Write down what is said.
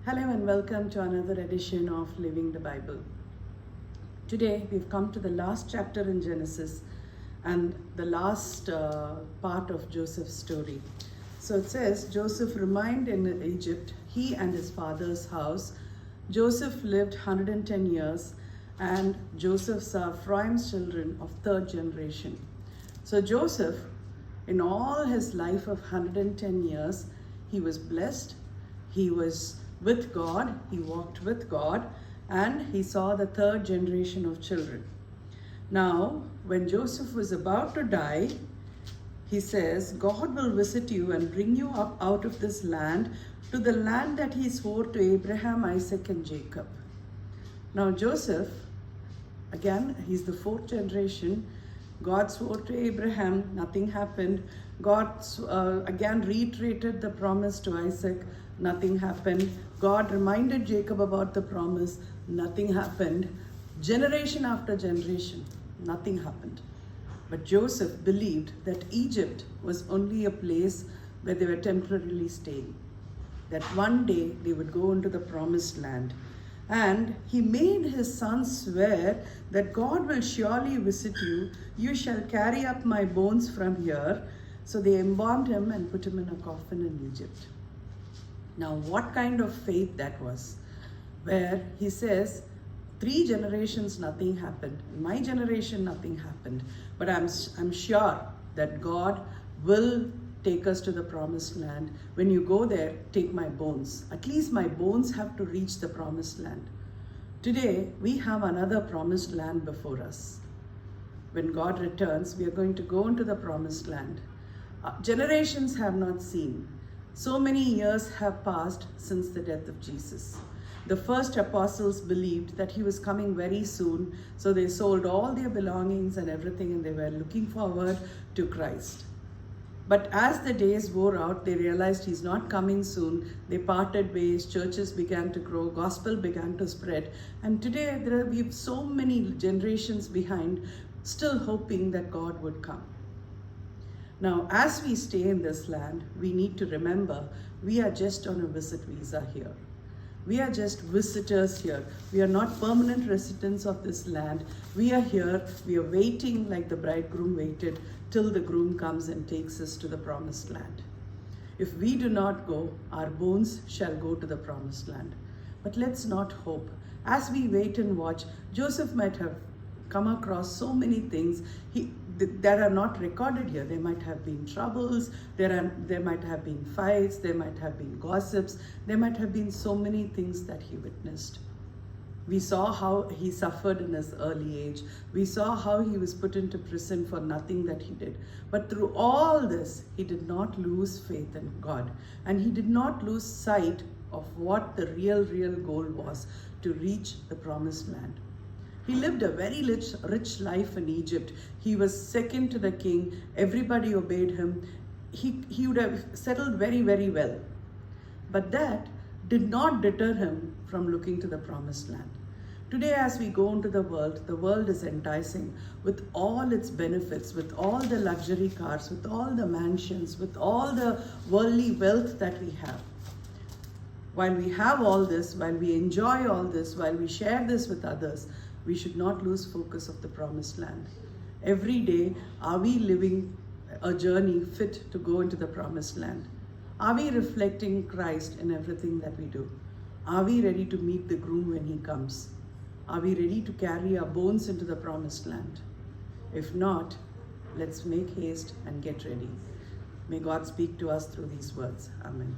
Hello and welcome to another edition of Living the Bible. Today we've come to the last chapter in Genesis and the last part of Joseph's story. So it says, Joseph remained in Egypt, he and his father's house. Joseph lived 110 years and Joseph saw Ephraim's children of third generation. So Joseph, in all his life of 110 years, he was blessed, he was with God, he walked with God, and he saw the third generation of children. Now, when Joseph was about to die, he says, God will visit you and bring you up out of this land to the land that he swore to Abraham, Isaac, and Jacob. Now, Joseph, again, he's the fourth generation. God swore to Abraham, nothing happened. God again reiterated the promise to Isaac, nothing happened. God reminded Jacob about the promise, nothing happened. Generation after generation, nothing happened. But Joseph believed that Egypt was only a place where they were temporarily staying, that one day they would go into the promised land. And he made his sons swear that God will surely visit you. You shall carry up my bones from here. So they embalmed him and put him in a coffin in Egypt. Now, what kind of faith that was? Where he says, 3 generations, nothing happened. In my generation, nothing happened. But I'm sure that God will take us to the promised land. When you go there, take my bones. At least my bones have to reach the promised land. Today, we have another promised land before us. When God returns, we are going to go into the promised land. Generations have not seen. So many years have passed since the death of Jesus. The first apostles believed that he was coming very soon, so they sold all their belongings and everything, and they were looking forward to Christ. But as the days wore out, they realized he's not coming soon. They parted ways, churches began to grow, gospel began to spread. And today we have so many generations behind, still hoping that God would come. Now, as we stay in this land, we need to remember we are just on a visit visa here. We are just visitors here. We are not permanent residents of this land. We are here, we are waiting like the bridegroom waited till the groom comes and takes us to the promised land. If we do not go, our bones shall go to the promised land. But let's not hope. As we wait and watch, Joseph might have come across so many things that are not recorded here. There might have been troubles, there might have been fights, there might have been gossips, there might have been so many things that he witnessed. We saw how he suffered in his early age. We saw how he was put into prison for nothing that he did. But through all this, he did not lose faith in God. And he did not lose sight of what the real goal was, to reach the promised land. He lived a very rich life in Egypt. He was second to the king. Everybody obeyed him. He would have settled very well. But that did not deter him from looking to the promised land. Today, as we go into the world is enticing with all its benefits, with all the luxury cars, with all the mansions, with all the worldly wealth that we have. While we have all this, while we enjoy all this, while we share this with others, we should not lose focus of the promised land. Every day, are we living a journey fit to go into the promised land? Are we reflecting Christ in everything that we do? Are we ready to meet the groom when he comes? Are we ready to carry our bones into the promised land? If not, let's make haste and get ready. May God speak to us through these words. Amen.